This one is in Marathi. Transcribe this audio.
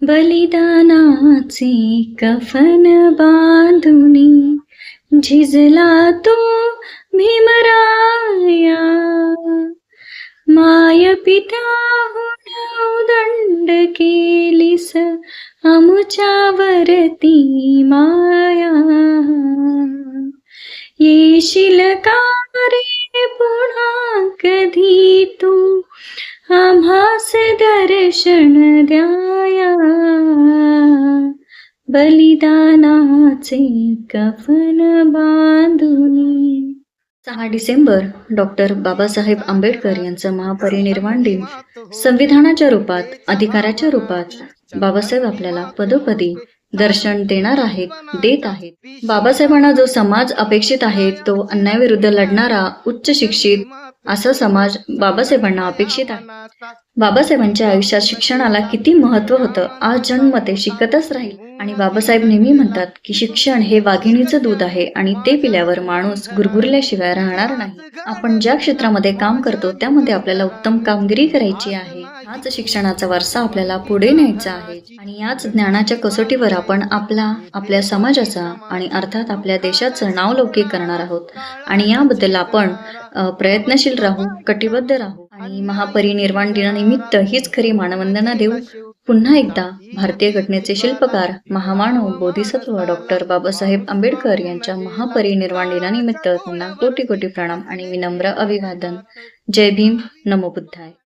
बलिदानाचे कफन बांधुनी झिजला तो भीमराया, माय पित्याहून उदंड केलीस आमुच्यावरती माया. येशील का रे पुन्हा कधी तू आम्हास दर्शन द्याया, बलिदानाचे कफन बांधुनी. 6 डिसेंबर डॉक्टर बाबासाहेब आंबेडकर यांचं महापरिनिर्वाण दिन. संविधानाच्या रूपात, अधिकाराच्या रूपात बाबासाहेब आपल्याला पदोपदी दर्शन देणार आहेत, देत आहेत. बाबासाहेबांना जो समाज अपेक्षित आहे तो अन्यायाविरुद्ध लढणारा, उच्च शिक्षित असा समाज बाबासाहेबांना अपेक्षित आहे. बाबासाहेबांच्या आयुष्यात शिक्षणाला किती महत्त्व होतं, आज जन्म ते शिकतच राहील. आणि बाबासाहेब नेहमी म्हणतात की शिक्षण हे वाघिणीचं दूध आहे आणि ते पिल्यावर माणूस गुरगुरल्याशिवाय राहणार नाही. आपण ज्या क्षेत्रामध्ये काम करतो त्यामध्ये आपल्याला उत्तम कामगिरी करायची आहे. हाच शिक्षणाचा वारसा आपल्याला पुढे न्यायचा आहे आणि याच ज्ञानाच्या कसोटीवर आपण आपल्या समाजाचा आणि अर्थात आपल्या देशाचं नावलौकिक करणार आहोत. आणि याबद्दल आपण प्रयत्नशील राहू, कटिबद्ध राहू आणि महापरिनिर्वाण दिनानिमित्त हीच खरी मानवंदना देऊ. पुन्हा एकदा भारतीय घटनेचे शिल्पकार, महामानव, बोधिसत्व डॉक्टर बाबासाहेब आंबेडकर यांच्या महापरिनिर्वाण दिनानिमित्त त्यांना कोटी कोटी प्रणाम आणि विनम्र अभिवादन. जय भीम, नमो बुद्धाय.